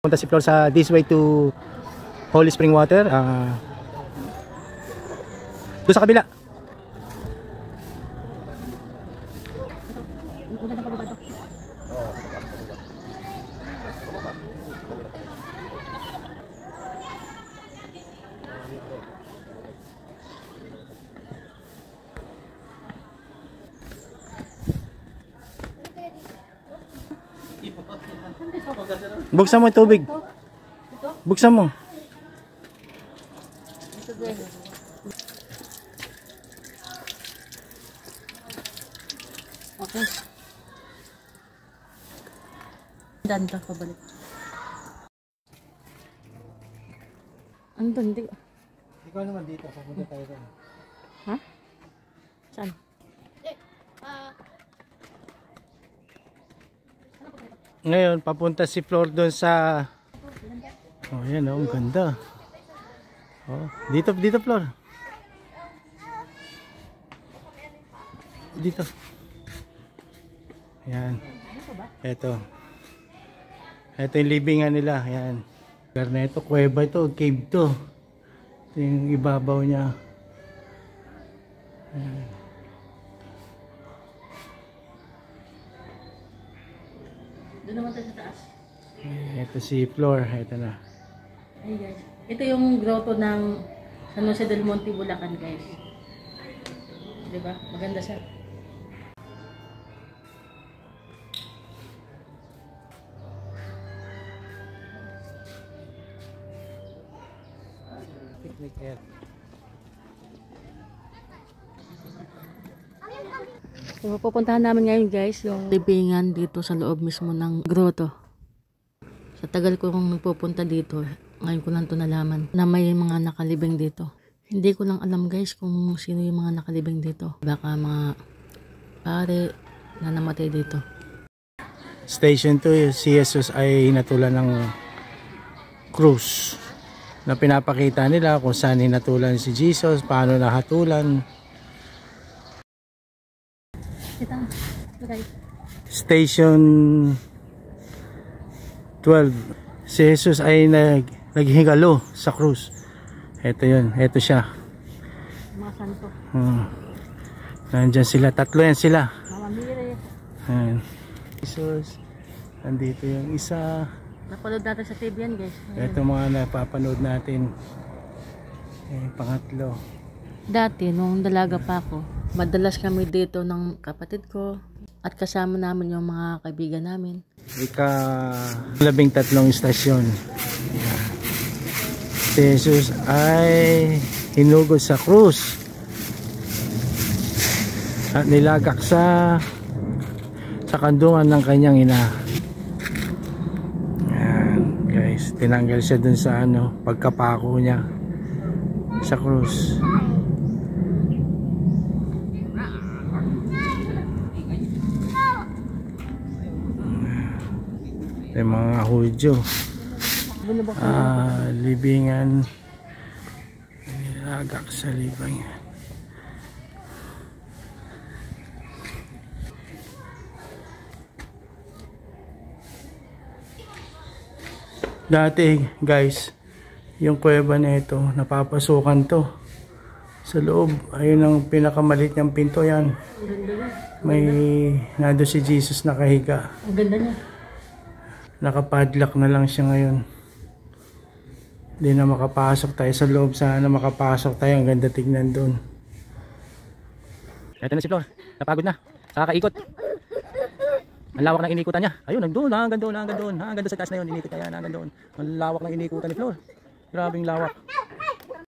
Punta si Flor sa this way to Holy Spring Water. Doon sa kabila. Buksan mo yung tubig. Buksan mo. Okay. Danda ka balik. Ang dandi. Ikaw naman dito. Papunta tayo doon. Ha? Saan? Ngayon, papunta si Flor doon sa... Oh, yan oh, ang ganda. Oh, dito Flor. Dito. Yan. Ito. Ito yung libingan nila. Yan. Karna ito, kuweba ito, cave to. Ito yung ibabaw niya. Yan. Doon naman tayo sa taas. Ito si Flor. Ito na. Ay guys. Ito yung grotto ng San Jose del Monte, Bulacan guys. Diba? Maganda siya. Picnic area. So, pupuntahan namin ngayon guys yung libingan dito sa loob mismo ng grotto. Sa tagal ko kung nagpupunta dito, ngayon ko lang ito nalaman na may mga nakalibing dito. Hindi ko lang alam guys kung sino yung mga nakalibing dito. Baka mga pare na namatay dito. Station 2, si Jesus ay natulan ng krus na pinapakita nila kung saan hinatulan si Jesus, paano nahatulan. Station 12, si Jesus ay naghihingalo sa krus. Ito yun, ito siya. Mga santo. Nandyan sila, tatlo yan sila. Mama Mire. Jesus, nandito yung isa. Napanood natin sa TV yan guys. Ito mga napapanood natin. Pangatlo. Dati nung dalaga pa ako, madalas kami dito ng kapatid ko at kasama namin yung mga kaibigan namin. Ika-13 istasyon. Si Jesus ay hinugod sa krus at nilagak sa kandungan ng kanyang ina. Yan, guys, tinanggal siya dun sa pagkapako niya sa krus. Yung mga Hudyo, libingan, nilagak sa libingan. Dati guys, yung kuweba na ito, napapasukan to sa loob. Ayun ang pinakamalit niyang pinto yan. May nado si Jesus nakahiga. Ang ganda niya. Nakapadlock na lang siya ngayon. Hindi na makapasok tayo sa loob. Sana makapasok tayo. Ang ganda tignan doon. Ito na si Flor. Napagod na. Nakakaikot. Ang lawak ng inikutan niya. Ayun, nandun. Hanggang doon. Hanggang doon. Hanggang doon sa taas na yun. Inikot niya yan. Hanggang doon. Ang lawak ng inikutan ni Flor. Grabing lawak.